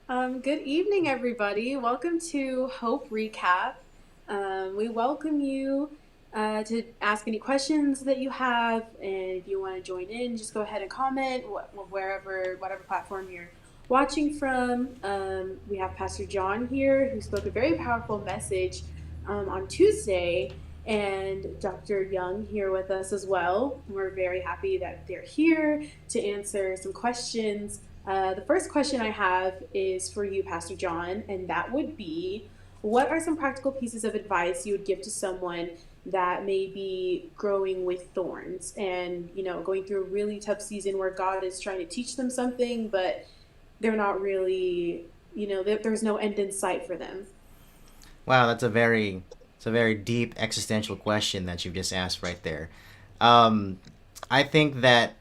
Good evening, everybody. Welcome to Hope Recap. We welcome you to ask any questions that you have, and if you want to join in, just go ahead and comment whatever platform you're watching from. We have Pastor John here, who spoke a very powerful message on Tuesday, and Dr. Young here with us as well. We're very happy that they're here to answer some questions. The first question I have is for you, Pastor John, and that would be, what are some practical pieces of advice you would give to someone that may be growing with thorns and, going through a really tough season where God is trying to teach them something, but they're not really, there's no end in sight for them? Wow, it's a very deep existential question that you've just asked right there. Um, I think that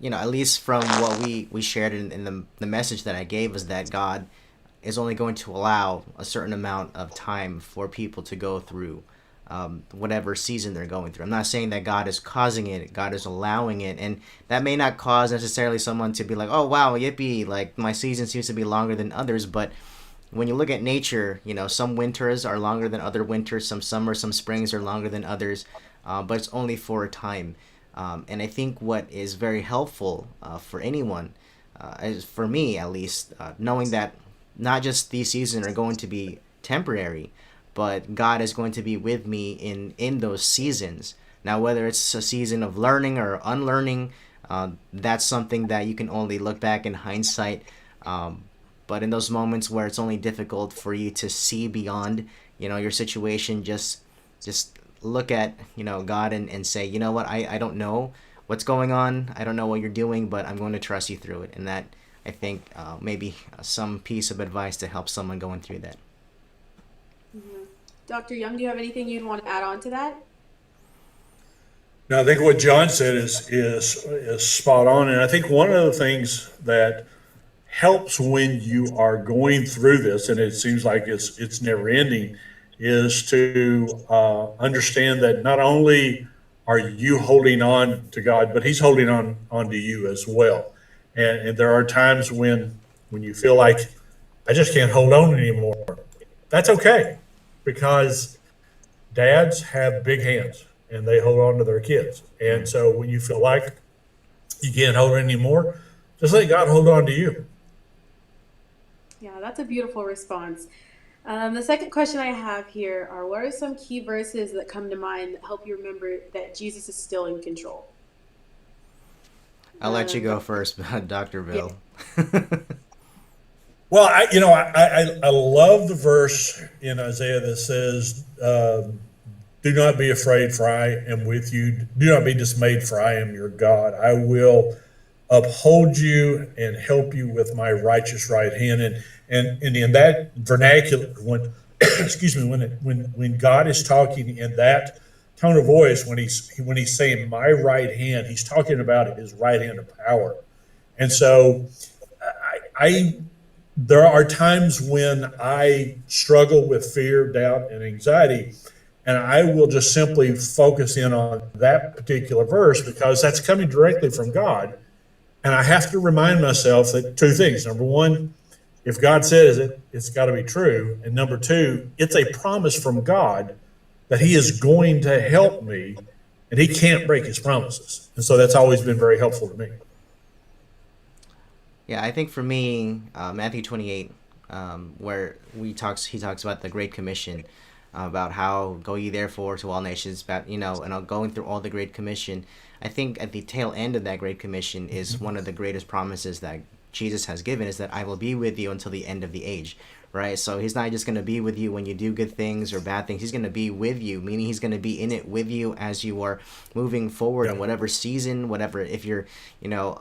at least from what we shared in the message that I gave is that God is only going to allow a certain amount of time for people to go through whatever season they're going through. I'm not saying that God is causing it, God is allowing it, and that may not cause necessarily someone to be like, oh wow, yippee, like my season seems to be longer than others, but when you look at nature, some winters are longer than other winters, some summers, some springs are longer than others, but it's only for a time. And I think what is very helpful for anyone, as for me at least, knowing that not just these seasons are going to be temporary, but God is going to be with me in those seasons. Now, whether it's a season of learning or unlearning, that's something that you can only look back in hindsight. But in those moments where it's only difficult for you to see beyond, your situation, just look at, God and say, you know what, I don't know what's going on. I don't know what you're doing, but I'm going to trust you through it. And that, I think, maybe some piece of advice to help someone going through that. Mhm. Dr. Young, do you have anything you'd want to add on to that? Now, I think what John said is spot on, and I think one of the things that helps when you are going through this, and it seems like it's never ending, is to understand that not only are you holding on to God, but He's holding on to you as well. And there are times when you feel like I just can't hold on anymore. That's okay, because dads have big hands and they hold on to their kids. And Mm. so when you feel like you can't hold it anymore, just let God hold on to you. Yeah, that's a beautiful response. The second question I have here are, what are some key verses that come to mind that help you remember that Jesus is still in control? I'll let you go Doctor. first, Dr. Yeah. Bill. Well, I love the verse in Isaiah that says, "Do not be afraid, for I am with you. Do not be dismayed, for I am your God. I will uphold you and help you with my righteous right hand." And in that vernacular, when excuse me, when God is talking in that tone of voice, when he's saying my right hand, he's talking about his right hand of power. And so I there are times when I struggle with fear, doubt, and anxiety, and I will just simply focus in on that particular verse because that's coming directly from God. And I have to remind myself that two things. Number one, if God says it, it's got to be true. And number two, it's a promise from God that He is going to help me and He can't break His promises. And so that's always been very helpful to me. Yeah, I think for me, Matthew 28, where he talks about the Great Commission, about how go ye therefore to all nations, about, and going through all the Great Commission. I think at the tail end of that Great Commission is one of the greatest promises that Jesus has given, is that I will be with you until the end of the age, right? So he's not just going to be with you when you do good things or bad things. He's going to be with you, meaning he's going to be in it with you as you are moving forward Yeah. in whatever season, whatever, if you're,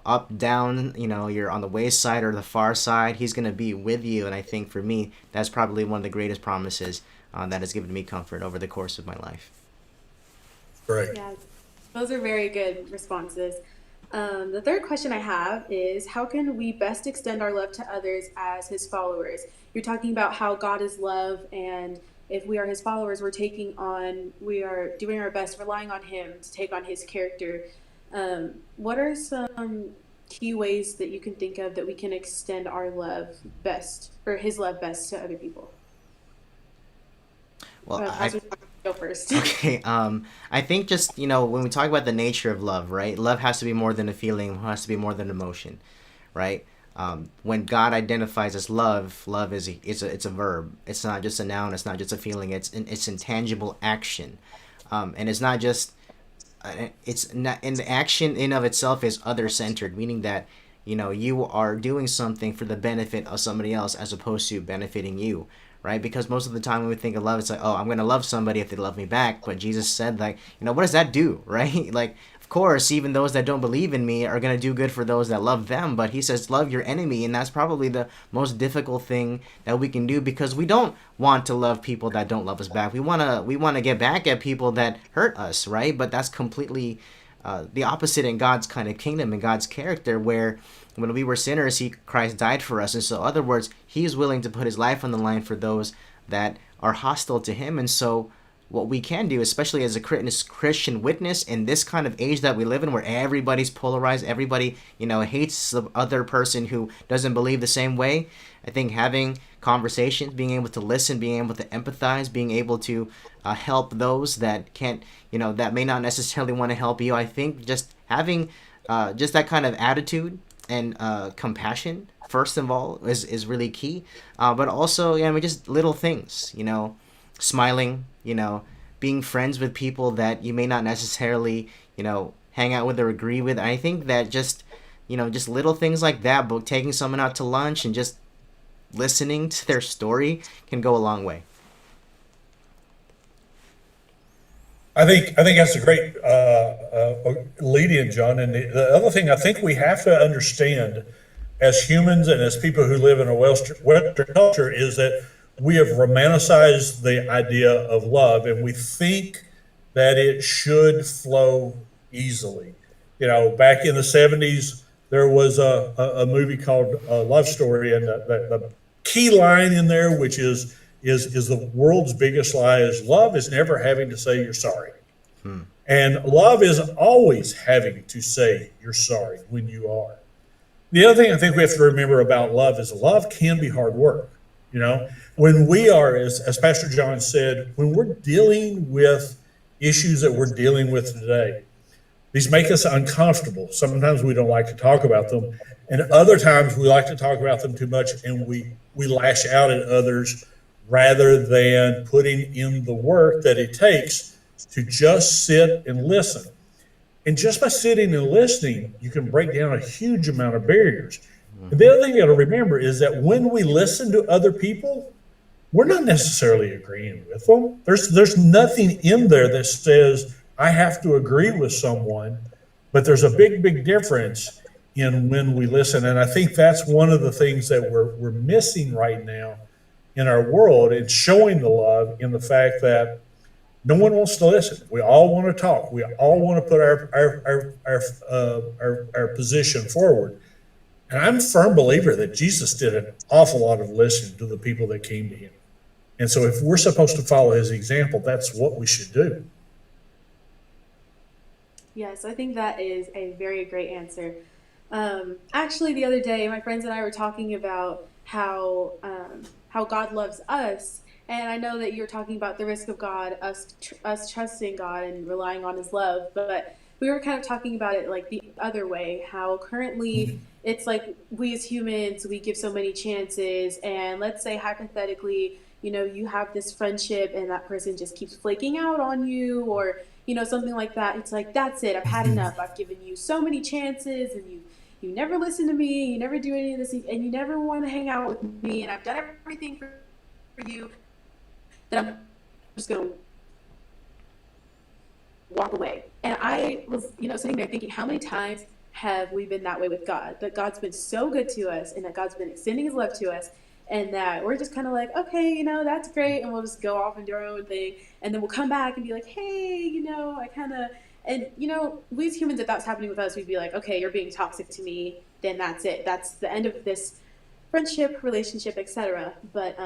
up, down, you're on the wayside or the far side, he's going to be with you. And I think for me, that's probably one of the greatest promises that has given me comfort over the course of my life. Great. Yeah, those are very good responses. The third question I have is, how can we best extend our love to others as His followers? You're talking about how God is love, and if we are His followers, we are doing our best, relying on Him to take on His character. What are some key ways that you can think of that we can extend our love best, or his love best, to other people? Well, Pastor, go first. okay. I think just when we talk about the nature of love, right? Love has to be more than a feeling. Has to be more than emotion, right? When God identifies as love, love it's a verb. It's not just a noun. It's not just a feeling. It's intangible action, and it's not just it's not, and the action in of itself is other centered, meaning that you are doing something for the benefit of somebody else as opposed to benefiting you, right? Because most of the time when we think of love, it's like, oh, I'm going to love somebody if they love me back. But Jesus said, like, what does that do, right? Like, of course, even those that don't believe in me are going to do good for those that love them. But he says, love your enemy. And that's probably the most difficult thing that we can do, because we don't want to love people that don't love us back. We want to get back at people that hurt us, right? But that's completely the opposite in God's kind of kingdom, in God's character, where when we were sinners, Christ died for us. And so, in other words, he is willing to put his life on the line for those that are hostile to him. And so what we can do, especially as a Christian witness in this kind of age that we live in, where everybody's polarized, everybody, hates the other person who doesn't believe the same way. I think having conversations, being able to listen, being able to empathize, being able to help those that can't, that may not necessarily want to help you. I think just having just that kind of attitude and compassion, first of all, is really key. But also, just little things, smiling, being friends with people that you may not necessarily, hang out with or agree with. I think that just little things like that, but taking someone out to lunch and just listening to their story can go a long way. I think that's a great lead-in, John. And the other thing I think we have to understand as humans and as people who live in a Western culture is that we have romanticized the idea of love, and we think that it should flow easily. Back in the 70s, there was a movie called Love Story, and the key line in there, which is the world's biggest lie, is love is never having to say you're sorry. And love is always having to say you're sorry when you are. The other thing I think we have to remember about love is love can be hard work. When we are, as Pastor John said, when we're dealing with issues that we're dealing with today, these make us uncomfortable. Sometimes we don't like to talk about them, and other times we like to talk about them too much, and we lash out at others rather than putting in the work that it takes to just sit and listen. And just by sitting and listening, you can break down a huge amount of barriers. And the other thing you got to remember is that when we listen to other people, we're not necessarily agreeing with them. There's nothing in there that says I have to agree with someone, but there's a big difference in when we listen. And I think that's one of the things that we're missing right now in our world. It's showing the love in the fact that no one wants to listen. We all want to talk. We all want to put our position forward. And I'm a firm believer that Jesus did an awful lot of listening to the people that came to him. And so if we're supposed to follow his example, that's what we should do. Yes, I think that is a very great answer. Actually, the other day, my friends and I were talking about how God loves us, and I know that you're talking about the risk of God, us trusting God and relying on His love, but we were kind of talking about it like the other way. How currently it's like we as humans, we give so many chances, and let's say hypothetically, you have this friendship and that person just keeps flaking out on you, or something like that. It's like, that's it, I've had enough. I've given you so many chances, and you never listen to me, you never do any of this, and you never want to hang out with me, and I've done everything for you, that I'm just going to walk away. And I was, sitting there thinking, how many times have we been that way with God? That God's been so good to us, and that God's been extending His love to us, and that we're just kind of like, okay, that's great, and we'll just go off and do our own thing, and then we'll come back and be like, hey, I kind of, and we as humans, if that's happening with us, we'd be like, okay, you're being toxic to me, then that's it, that's the end of this friendship, relationship, etc. But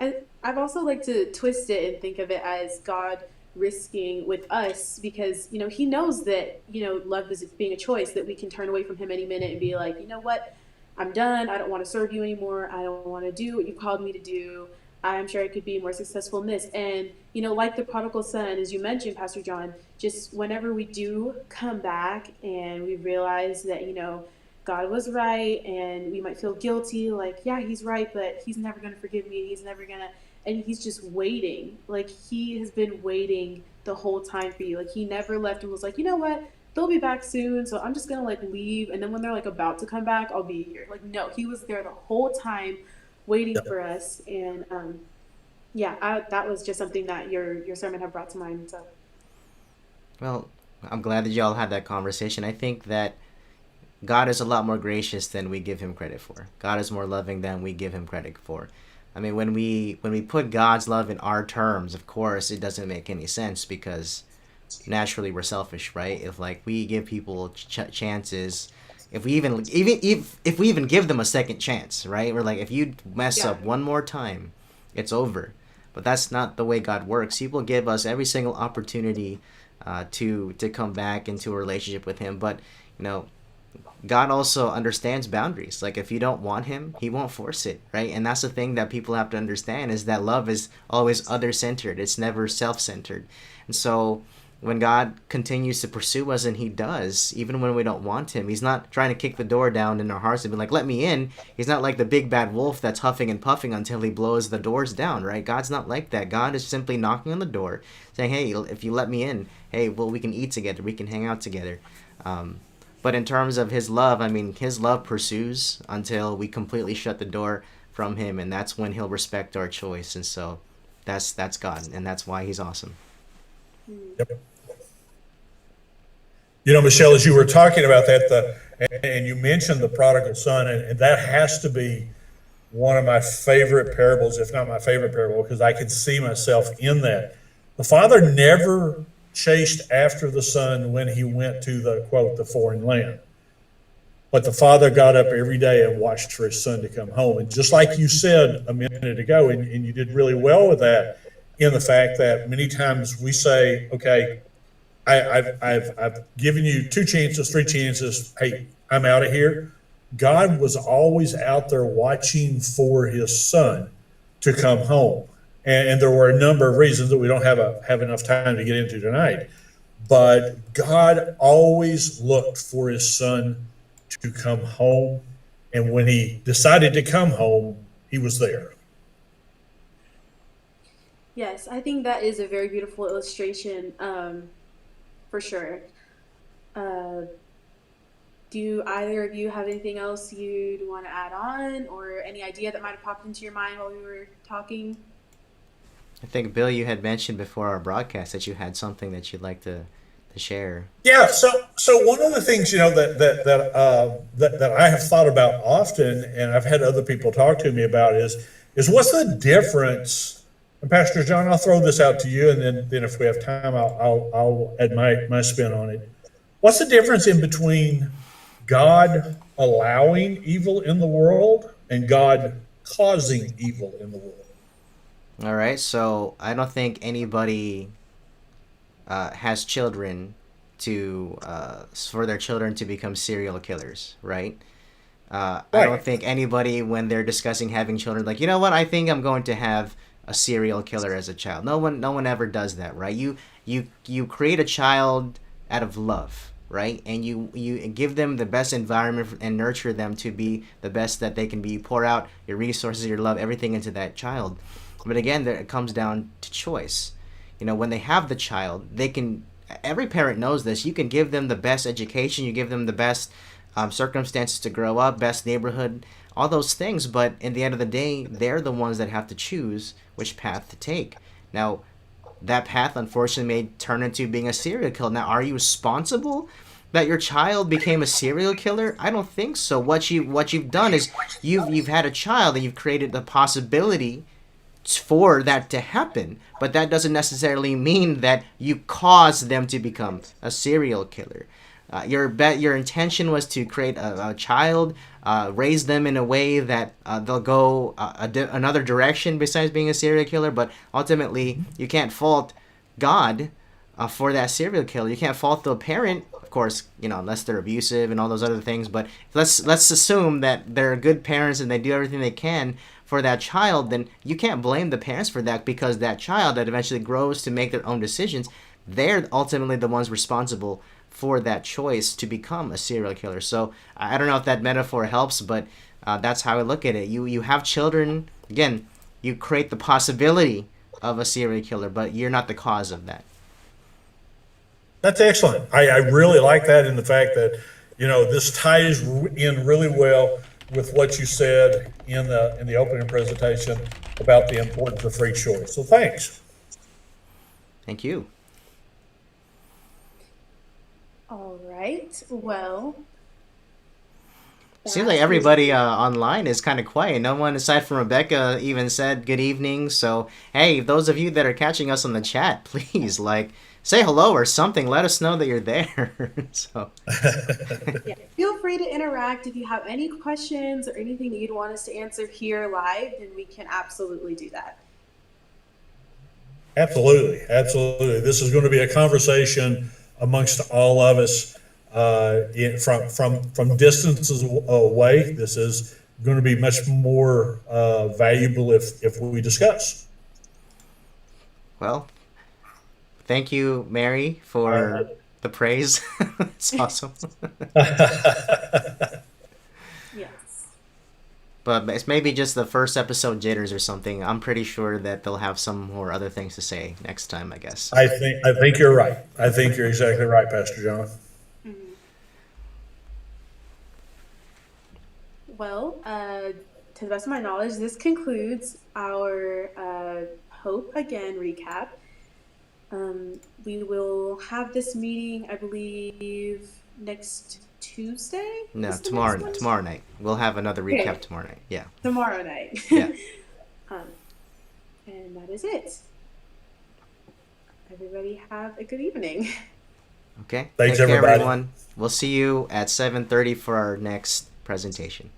I've also liked to twist it and think of it as God risking with us, because he knows that love is being a choice, that we can turn away from him any minute and be like, you know what, I'm done. I don't want to serve you anymore. I don't want to do what you called me to do. I'm sure I could be more successful in this. And like the prodigal son, as you mentioned, Pastor John, just whenever we do come back and we realize that God was right, and we might feel guilty, like, yeah, he's right, but he's never going to forgive me. He's never going to, and he's just waiting. Like, he has been waiting the whole time for you. Like, he never left and was like, you know what? They'll be back soon, so I'm just going to like leave. And then when they're like about to come back, I'll be here. Like, no, he was there the whole time waiting for us. And yeah, that was just something that your sermon had brought to mind. So, Well, I'm glad that y'all had that conversation. I think that God is a lot more gracious than we give him credit for. God is more loving than we give him credit for. I mean, when we put God's love in our terms, of course, it doesn't make any sense, because naturally we're selfish, right? If like we give people chances, if we even give them a second chance, right? We're like, if you mess yeah. up one more time, it's over. But that's not the way God works. He will give us every single opportunity to come back into a relationship with him. But you know, God also understands boundaries. Like, if you don't want him, he won't force it, right? And that's the thing that people have to understand, is that love is always other-centered. It's never self-centered. And so when God continues to pursue us, and he does, even when we don't want him, he's not trying to kick the door down in our hearts and be like, let me in. He's not like the big bad wolf that's huffing and puffing until he blows the doors down, right? God's not like that. God is simply knocking on the door saying, hey, if you let me in, hey, well, we can eat together. We can hang out together. But in terms of his love, I mean, his love pursues until we completely shut the door from him, and that's when he'll respect our choice. And so that's God, and that's why he's awesome. Yep. Michelle, as you were talking about that, and you mentioned the prodigal son, and that has to be one of my favorite parables, if not my favorite parable, because I can see myself in that. The father never chased after the son when he went to the, quote, the foreign land. But the father got up every day and watched for his son to come home. And just like you said a minute ago, and you did really well with that, in the fact that many times we say, okay, I've given you 2 chances, 3 chances, hey, I'm out of here. God was always out there watching for his son to come home. And there were a number of reasons that we don't have enough time to get into tonight. But God always looked for his son to come home. And when he decided to come home, he was there. Yes, I think that is a very beautiful illustration, for sure. Uh, do either of you have anything else you'd want to add on, or any idea that might have popped into your mind while we were talking? I think, Bill, you had mentioned before our broadcast that you had something that you'd like to share. Yeah. So one of the things that I have thought about often, and I've had other people talk to me about, is what's the difference? And Pastor John, I'll throw this out to you, and then if we have time, I'll add my spin on it. What's the difference in between God allowing evil in the world and God causing evil in the world? All right, so I don't think anybody has children to for their children to become serial killers, right? I don't think anybody, when they're discussing having children, like, you know what, I think I'm going to have a serial killer as a child. No one ever does that, right? You create a child out of love, right? And you give them the best environment and nurture them to be the best that they can be. You pour out your resources, your love, everything into that child. But again, it comes down to choice. When they have the child, every parent knows this, you can give them the best education, you give them the best circumstances to grow up, best neighborhood, all those things, but in the end of the day, they're the ones that have to choose which path to take. Now, that path, unfortunately, may turn into being a serial killer. Now, are you responsible that your child became a serial killer? I don't think so. What you've done is you've had a child, and you've created the possibility for that to happen, but that doesn't necessarily mean that you caused them to become a serial killer. Your intention was to create a child, raise them in a way that they'll go another direction besides being a serial killer, but ultimately you can't fault God for that serial killer. You can't fault the parent, of course, unless they're abusive and all those other things. But let's assume that they're good parents and they do everything they can for that child. Then you can't blame the parents for that, because that child that eventually grows to make their own decisions, they're ultimately the ones responsible for that choice to become a serial killer. So I don't know if that metaphor helps, but that's how I look at it. You have children, again, you create the possibility of a serial killer, but you're not the cause of that. That's excellent. I really like that, in the fact that, this ties in really well with what you said in the opening presentation about the importance of free choice. So thanks. Thank you. All right. Well, Seems like everybody online is kind of quiet. No one aside from Rebecca even said good evening. So, hey, those of you that are catching us on the chat, please say hello or something. Let us know that you're there. So, yeah, feel free to interact. If you have any questions or anything that you'd want us to answer here live, then we can absolutely do that. Absolutely. This is going to be a conversation amongst all of us, from distances away. This is going to be much more valuable if we discuss. Well, thank you, Mary, for the praise. It's awesome. Yes. But it's maybe just the first episode jitters or something. I'm pretty sure that they'll have some more other things to say next time, I guess. I think you're right. I think you're exactly right, Pastor John. Mm-hmm. Well, to the best of my knowledge, this concludes our Hope Again recap. We will have this meeting, I believe, next Tuesday? No, tomorrow night. We'll have another recap tomorrow night. Yeah. Tomorrow night. Yeah. And that is it. Everybody have a good evening. Okay. Thanks, Take care, everybody. everyone. We'll see you at 7:30 for our next presentation.